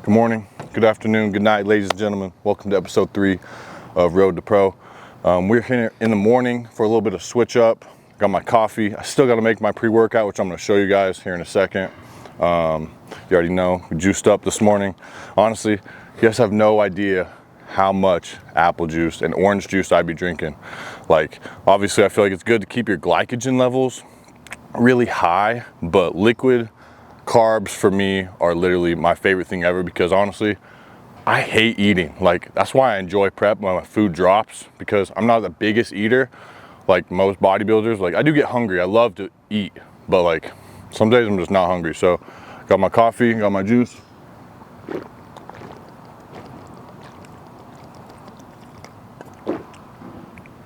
Good morning, good afternoon, good night, ladies and gentlemen. Welcome to episode 3 of Road to Pro. We're here in the morning for a little bit of switch up. Got my coffee. I still got to make my pre-workout, which I'm going to show you guys here in a second. You already know, we juiced up this morning. Honestly, you guys have no idea how much apple juice and orange juice I'd be drinking. Like, obviously, I feel like it's good to keep your glycogen levels really high, but liquid carbs for me are literally my favorite thing ever, because honestly, I hate eating. Like, that's why I enjoy prep when my food drops, because I'm not the biggest eater like most bodybuilders. Like, I do get hungry, I love to eat, but like some days I'm just not hungry. So got my coffee, got my juice.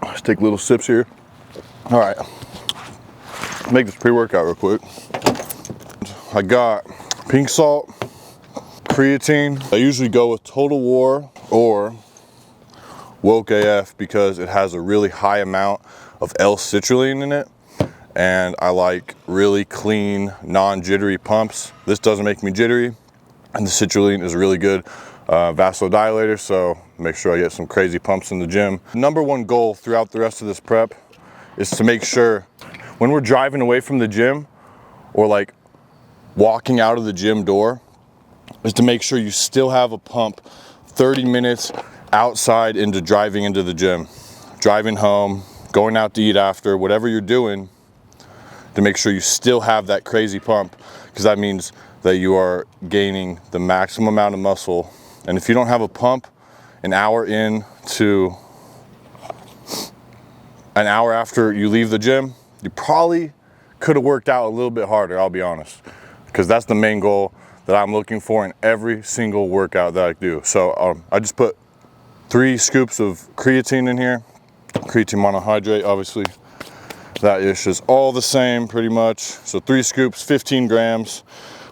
Let's take little sips here. All right, make this pre-workout real quick. I got pink salt, creatine. I usually go with Total War or Woke AF because it has a really high amount of L-citrulline in it, and I like really clean, non-jittery pumps. This doesn't make me jittery, and the citrulline is a really good vasodilator, so make sure I get some crazy pumps in the gym. Number one goal throughout the rest of this prep is to make sure when we're driving away from the gym or like walking out of the gym door, is to make sure you still have a pump 30 minutes outside into driving into the gym, driving home, going out to eat after, whatever you're doing, to make sure you still have that crazy pump, because that means that you are gaining the maximum amount of muscle. And if you don't have a pump an hour after you leave the gym, you probably could have worked out a little bit harder, I'll be honest, because that's the main goal that I'm looking for in every single workout that I do. So I just put 3 scoops of creatine in here, creatine monohydrate, obviously. That ish is all the same pretty much. So 3 scoops, 15 grams,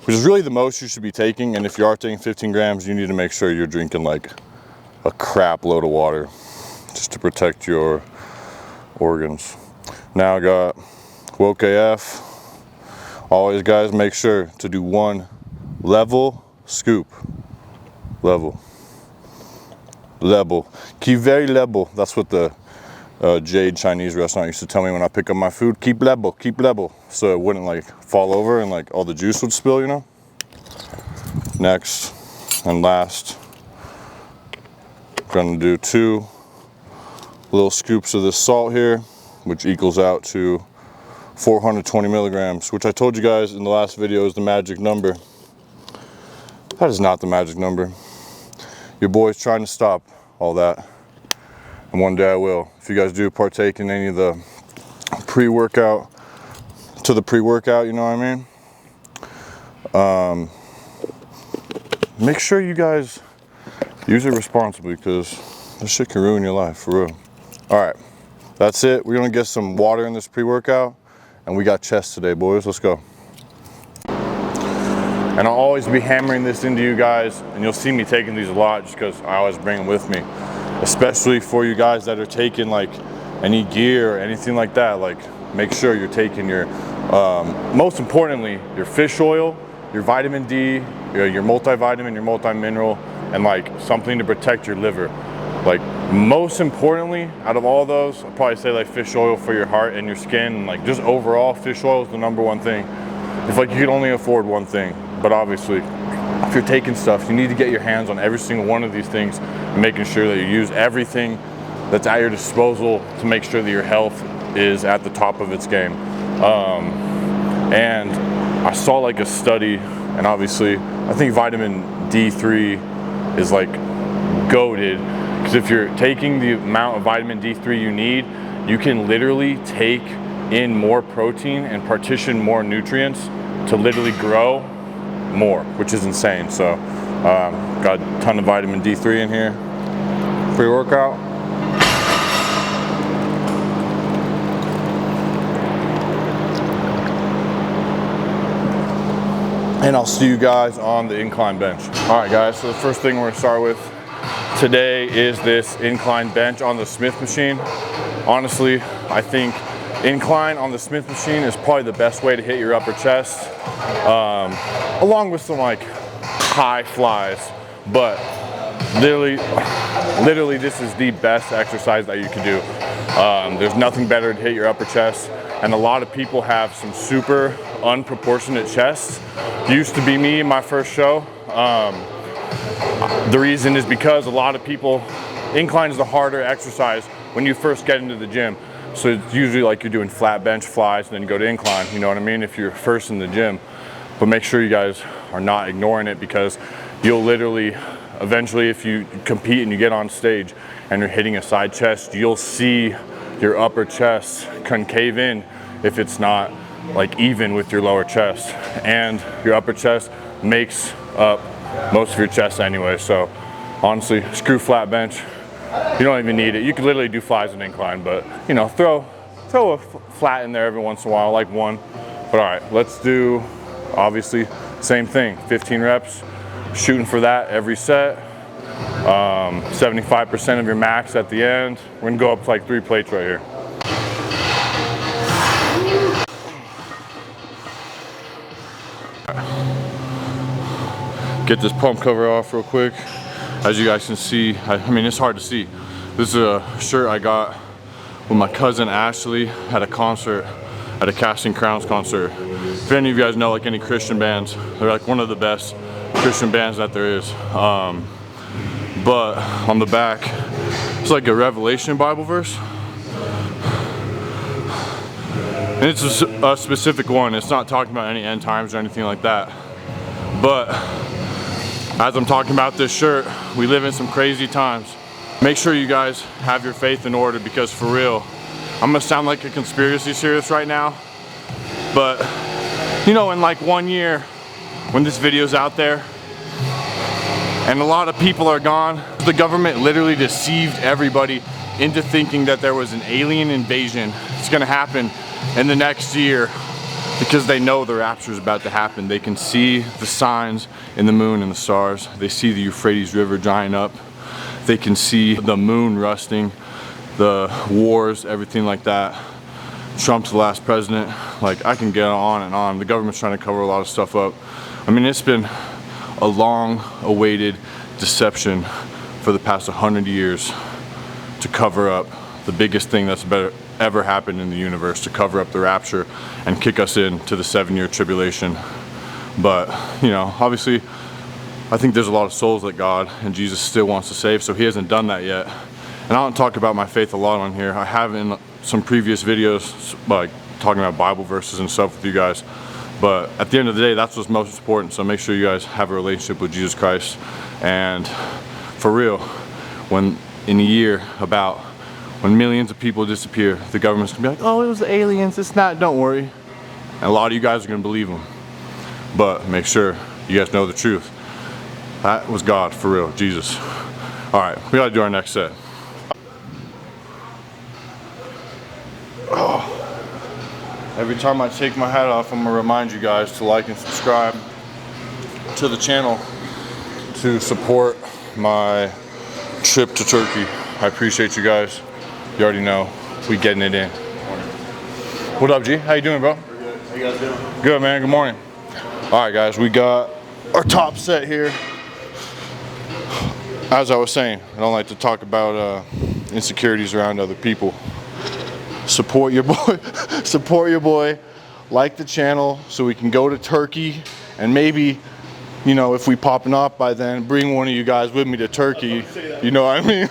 which is really the most you should be taking. And if you are taking 15 grams, you need to make sure you're drinking like a crap load of water just to protect your organs. Now I got Woke AF. Always, guys, make sure to do 1 level scoop. Level. Keep very level. That's what the Jade Chinese restaurant used to tell me when I pick up my food. Keep level. So it wouldn't like fall over and like all the juice would spill, you know? Next and last, I'm gonna do 2 little scoops of this salt here, which equals out to 420 milligrams, which I told you guys in the last video is the magic number. That is not the magic number. Your boy's trying to stop all that, and one day I will. If you guys do partake in any of the pre-workout, you know what I mean? Make sure you guys use it responsibly, because this shit can ruin your life, for real. All right, that's it. We're gonna get some water in this pre-workout, and we got chest today, boys. Let's go. And I'll always be hammering this into you guys, and you'll see me taking these a lot just because I always bring them with me. Especially for you guys that are taking like any gear or anything like that. Like, make sure you're taking your, most importantly, your fish oil, your vitamin D, your multivitamin, your multi-mineral, and like something to protect your liver. Like, most importantly, out of all those, I'd probably say like fish oil for your heart and your skin, and like just overall, fish oil is the number one thing. It's like you can only afford one thing, but obviously, if you're taking stuff, you need to get your hands on every single one of these things, and making sure that you use everything that's at your disposal to make sure that your health is at the top of its game. And I saw like a study, and obviously, I think vitamin D3 is like goated. Because if you're taking the amount of vitamin D3 you need, you can literally take in more protein and partition more nutrients to literally grow more, which is insane. So got a ton of vitamin D3 in here, pre-workout. And I'll see you guys on the incline bench. All right, guys, so the first thing we're gonna start with today is this incline bench on the Smith machine. Honestly, I think incline on the Smith machine is probably the best way to hit your upper chest, along with some like high flies. but literally this is the best exercise that you can do. There's nothing better to hit your upper chest, and a lot of people have some super unproportionate chests. Used to be me in my first show. The reason is because a lot of people, incline is the harder exercise when you first get into the gym. So it's usually like you're doing flat bench flies and then you go to incline, you know what I mean, if you're first in the gym. But make sure you guys are not ignoring it, because you'll literally, eventually if you compete and you get on stage and you're hitting a side chest, you'll see your upper chest concave in if it's not like even with your lower chest. And your upper chest makes up most of your chest anyway. So honestly, screw flat bench. You don't even need it. You could literally do flies and incline, but you know, throw a flat in there every once in a while, like one. But all right, let's do, obviously, same thing, 15 reps, shooting for that every set. 75% of your max at the end. We're gonna go up to like 3 plates right here. Get this pump cover off real quick. As you guys can see, I mean, it's hard to see. This is a shirt I got with my cousin Ashley at a concert, at a Casting Crowns concert. If any of you guys know like any Christian bands, they're like one of the best Christian bands that there is. But on the back, it's like a Revelation Bible verse. And it's a specific one. It's not talking about any end times or anything like that. But as I'm talking about this shirt, we live in some crazy times. Make sure you guys have your faith in order, because for real, I'm gonna sound like a conspiracy theorist right now, but you know, in like 1 year, when this video's out there, and a lot of people are gone, the government literally deceived everybody into thinking that there was an alien invasion. It's gonna happen in the next year, because they know the rapture is about to happen. They can see the signs in the moon and the stars. They see the Euphrates River drying up. They can see the moon rusting, the wars, everything like that. Trump's the last president. Like, I can get on and on. The government's trying to cover a lot of stuff up. I mean, it's been a long awaited deception for the past 100 years to cover up the biggest thing that's ever happened in the universe, to cover up the rapture and kick us into the 7-year tribulation. But you know, obviously I think there's a lot of souls that God and Jesus still wants to save, so he hasn't done that yet. And I don't talk about my faith a lot on here. I have in some previous videos, like talking about Bible verses and stuff with you guys, but at the end of the day, that's what's most important. So make sure you guys have a relationship with Jesus Christ. And for real, when in a year, about when millions of people disappear, the government's gonna be like, oh, it was the aliens, it's not, don't worry. And a lot of you guys are gonna believe them. But make sure you guys know the truth. That was God, for real, Jesus. All right, we gotta do our next set. Oh. Every time I take my hat off, I'm gonna remind you guys to like and subscribe to the channel to support my trip to Turkey. I appreciate you guys. You already know, we getting it in. What up, G? How you doing, bro? We're good. How you guys doing? Good, man. Good morning. All right, guys, we got our top set here. As I was saying, I don't like to talk about insecurities around other people. Support your boy. Support your boy. Like the channel so we can go to Turkey, and maybe, you know, if we popping off by then, bring one of you guys with me to Turkey. You know what I mean?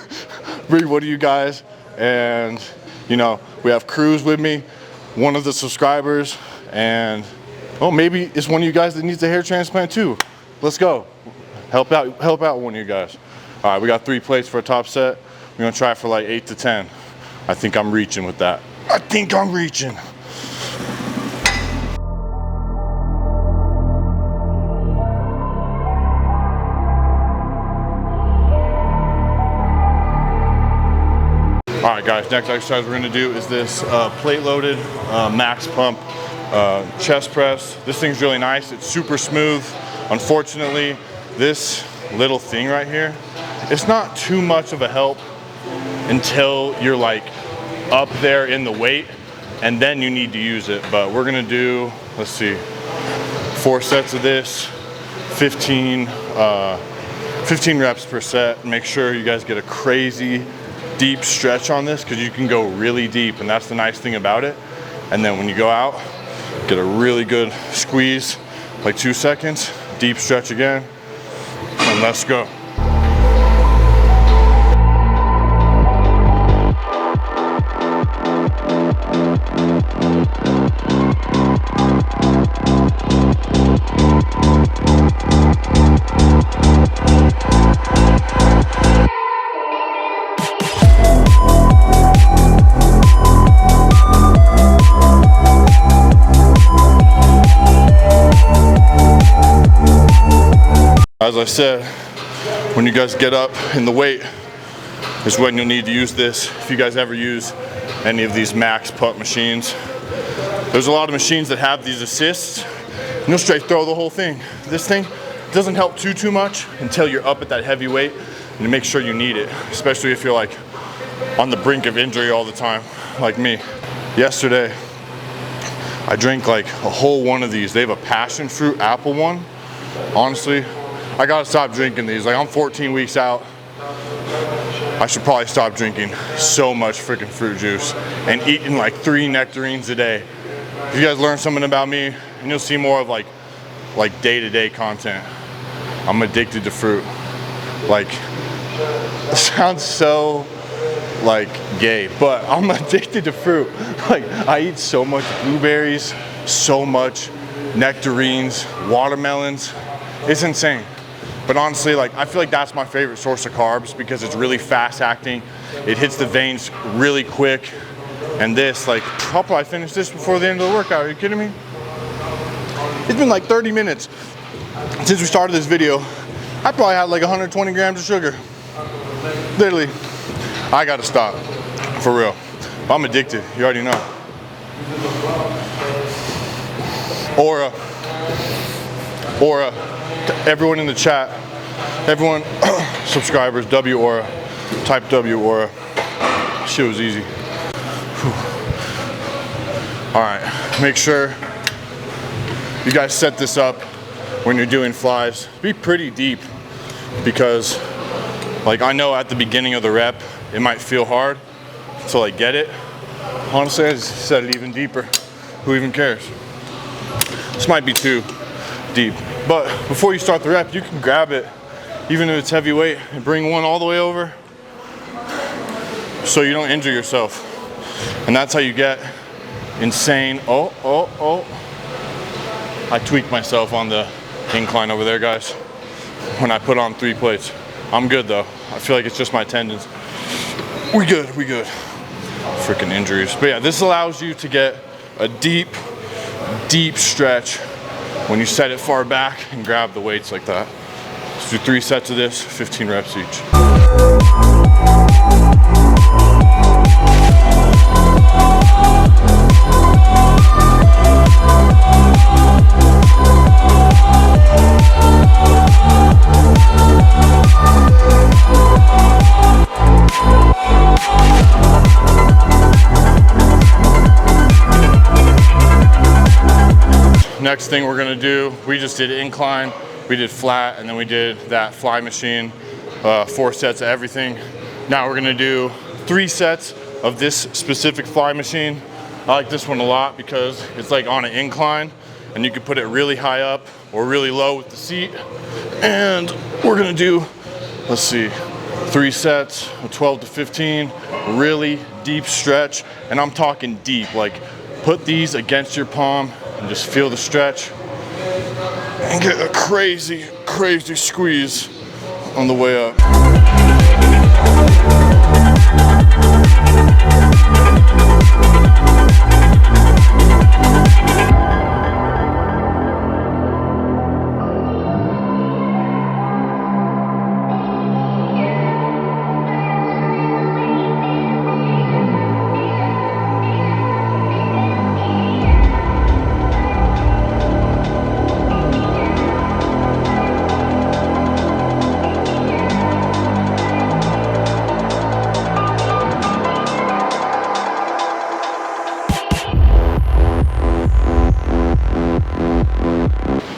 Bring one of you guys. And you know, we have Cruz with me, one of the subscribers, and oh, maybe it's one of you guys that needs a hair transplant too. Let's go. Help out one of you guys. All right, we got 3 plates for a top set. We're gonna try for like 8 to 10. I think I'm reaching with that. I think I'm reaching. All right, guys, next exercise we're gonna do is this plate loaded max pump chest press. This thing's really nice. It's super smooth. Unfortunately, this little thing right here, it's not too much of a help until you're like up there in the weight, and then you need to use it. But we're gonna do, let's see, 4 sets of this, 15 15 reps per set. Make sure you guys get a crazy deep stretch on this, because you can go really deep, and that's the nice thing about it. And then when you go out, get a really good squeeze, like 2 seconds, deep stretch again, and let's go. As I said, when you guys get up in the weight is when you'll need to use this. If you guys ever use any of these max pump machines, there's a lot of machines that have these assists, and you'll straight throw the whole thing. This thing doesn't help too much until you're up at that heavy weight, and you make sure you need it, especially if you're like on the brink of injury all the time, like me. Yesterday, I drank like a whole one of these. They have a passion fruit apple one. Honestly, I gotta stop drinking these. Like, I'm 14 weeks out. I should probably stop drinking so much freaking fruit juice and eating like 3 nectarines a day. If you guys learn something about me, and you'll see more of like day-to-day content. I'm addicted to fruit. Like, it sounds so like gay, but I'm addicted to fruit. Like, I eat so much blueberries, so much nectarines, watermelons. It's insane. But honestly, like, I feel like that's my favorite source of carbs, because it's really fast acting. It hits the veins really quick. And this, like, I'll probably finish this before the end of the workout. Are you kidding me? It's been like 30 minutes since we started this video. I probably had like 120 grams of sugar. Literally, I gotta stop, for real. I'm addicted, you already know. Aura, everyone in the chat, everyone, subscribers, W Aura, type W Aura. Shit was easy. Whew. All right, make sure you guys set this up when you're doing flies. Be pretty deep, because like, I know at the beginning of the rep, it might feel hard until I get it. Honestly, I just set it even deeper. Who even cares? This might be too deep. But before you start the rep, you can grab it, even if it's heavyweight, and bring one all the way over so you don't injure yourself. And that's how you get insane. Oh. I tweaked myself on the incline over there, guys, when I put on 3 plates. I'm good though. I feel like it's just my tendons. We good. Freaking injuries. But yeah, this allows you to get a deep stretch when you set it far back and grab the weights like that. Let's do 3 sets of this, 15 reps each. Next thing we're gonna do, we just did incline, we did flat, and then we did that fly machine, 4 sets of everything. Now we're gonna do 3 sets of this specific fly machine. I like this one a lot because it's like on an incline, and you can put it really high up or really low with the seat. And we're gonna do, let's see, 3 sets of 12 to 15, really deep stretch. And I'm talking deep, like put these against your palm and just feel the stretch and get a crazy squeeze on the way up.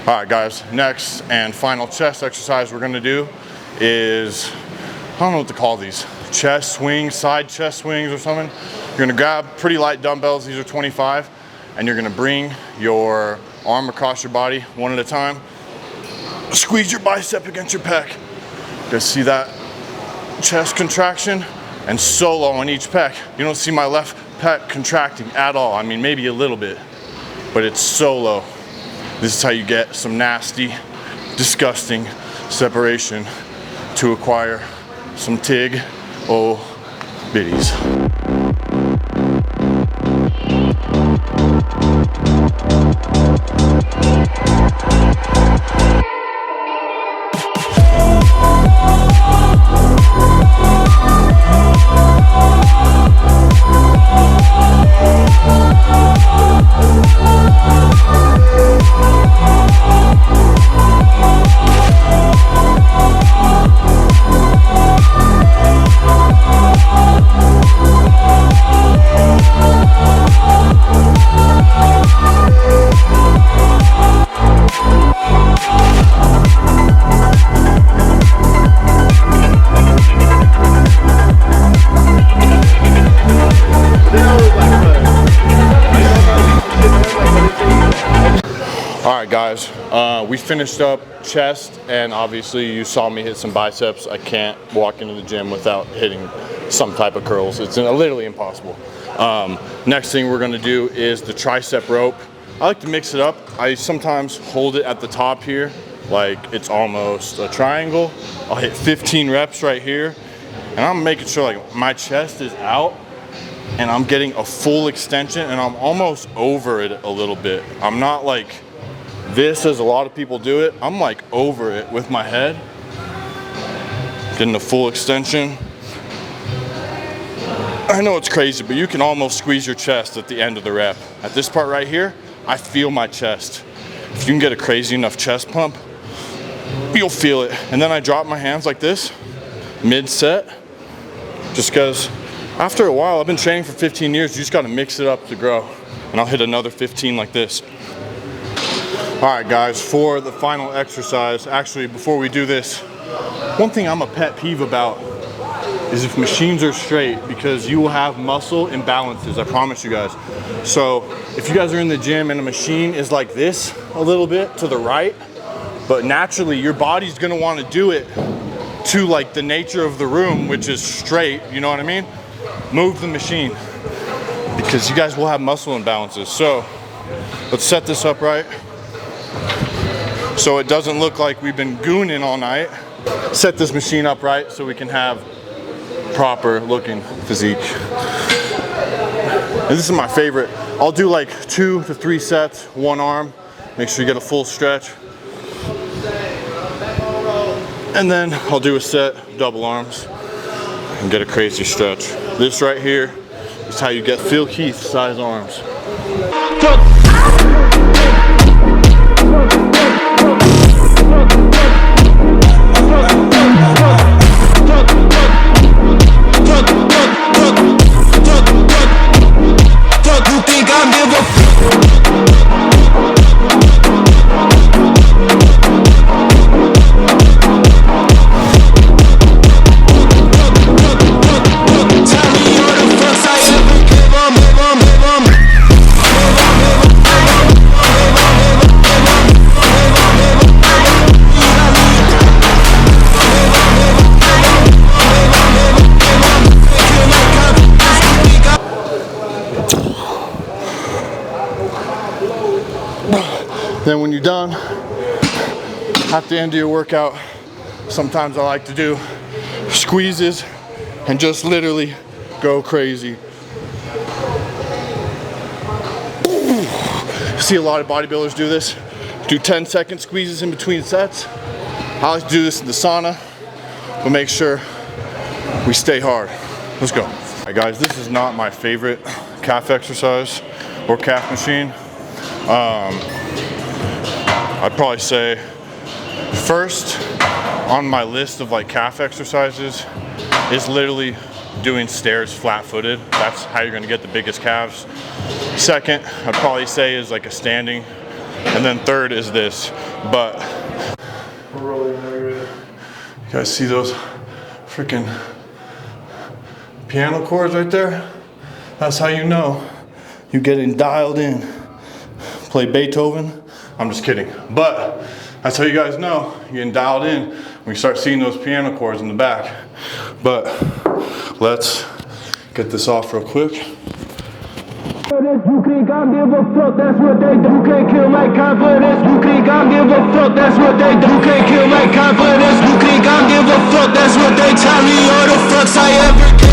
All right, guys, next and final chest exercise we're gonna do is, I don't know what to call these, chest swings, side chest swings or something. You're gonna grab pretty light dumbbells, these are 25, and you're gonna bring your arm across your body one at a time. Squeeze your bicep against your pec. You guys see that chest contraction? And solo on each pec. You don't see my left pec contracting at all. I mean, maybe a little bit, but it's solo. This is how you get some nasty, disgusting separation to acquire some TIG biddies. Alright guys, we finished up chest, and obviously you saw me hit some biceps. I can't walk into the gym without hitting some type of curls. It's literally impossible. Next thing we're going to do is the tricep rope. I like to mix it up. I sometimes hold it at the top here, like it's almost a triangle. I'll hit 15 reps right here, and I'm making sure like my chest is out and I'm getting a full extension, and I'm almost over it a little bit. I'm not like this as a lot of people do it. I'm like over it with my head, getting a full extension. I know it's crazy, but you can almost squeeze your chest at the end of the rep. At this part right here, I feel my chest. If you can get a crazy enough chest pump, you'll feel it. And then I drop my hands like this, mid-set, just because after a while, I've been training for 15 years, you just gotta mix it up to grow. And I'll hit another 15 like this. All right guys, for the final exercise, actually before we do this, one thing I'm a pet peeve about is if machines are straight, because you will have muscle imbalances, I promise you guys. So if you guys are in the gym and a machine is like this a little bit to the right, but naturally your body's gonna wanna do it to like the nature of the room, which is straight, you know what I mean? Move the machine, because you guys will have muscle imbalances. So let's set this up right, so it doesn't look like we've been gooning all night. Set this machine up right so we can have proper looking physique. And this is my favorite. I'll do like 2 to 3 sets, one arm. Make sure you get a full stretch. And then I'll do a set, double arms, and get a crazy stretch. This right here is how you get Phil Keith size arms. Then when you're done, at the end of your workout, sometimes I like to do squeezes and just literally go crazy. See a lot of bodybuilders do this. Do 10-second squeezes in between sets. I like to do this in the sauna, but make sure we stay hard. Let's go. All right guys, this is not my favorite calf exercise or calf machine. I'd probably say first on my list of like calf exercises is literally doing stairs flat-footed. That's how you're gonna get the biggest calves. Second, I'd probably say is like a standing. And then third is this, but You guys see those freaking piano chords right there? That's how you know you're getting dialed in. Play Beethoven? I'm just kidding. But that's how you guys know you're getting dialed in when you start seeing those piano chords in the back. But let's get this off real quick. You think I give a fuck, that's what they do. You can't kill my confidence. You think I give a fuck, that's what they do. You can't kill my confidence. You think I give a fuck, that's what they tell me. All the fucks I ever gave.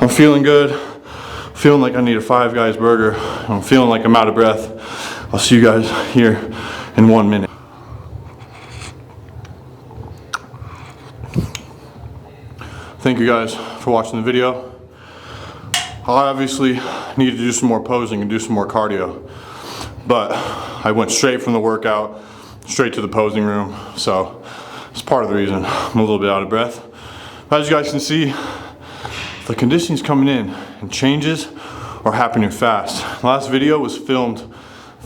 I'm feeling good. Feeling like I need a Five Guys burger. I'm feeling like I'm out of breath. I'll see you guys here in 1 minute. Thank you guys for watching the video. I obviously need to do some more posing and do some more cardio, but I went straight from the workout straight to the posing room, so it's part of the reason I'm a little bit out of breath. As you guys can see, the conditioning's coming in and changes are happening fast. The last video was filmed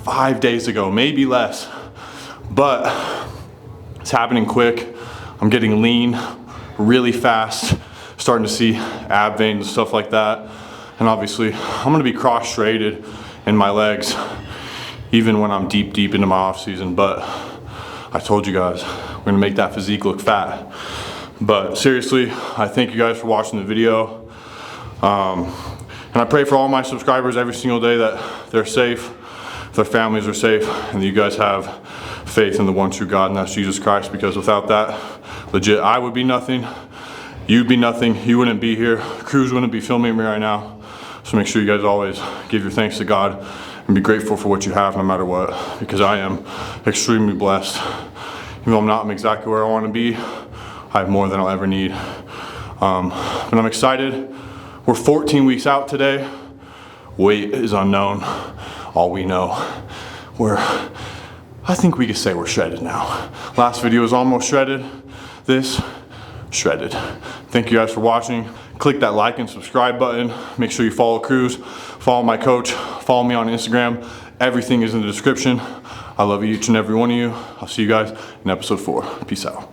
5 days ago, maybe less, but it's happening quick. I'm getting lean really fast, starting to see ab veins and stuff like that. And obviously I'm gonna be cross-straighted in my legs even when I'm deep into my off season. But I told you guys, we're gonna make that physique look fat. But seriously, I thank you guys for watching the video. And I pray for all my subscribers every single day that they're safe, their families are safe, and that you guys have faith in the one true God, and that's Jesus Christ, because without that, legit, I would be nothing, you'd be nothing, you wouldn't be here, crews wouldn't be filming me right now. So make sure you guys always give your thanks to God and be grateful for what you have no matter what, because I am extremely blessed. Even though I'm not exactly where I want to be, I have more than I'll ever need. But I'm excited. We're 14 weeks out today. Weight is unknown. All we know, I think we could say we're shredded now. Last video was almost shredded. This, shredded. Thank you guys for watching. Click that like and subscribe button. Make sure you follow Cruz, follow my coach, follow me on Instagram. Everything is in the description. I love each and every one of you. I'll see you guys in episode 4. Peace out.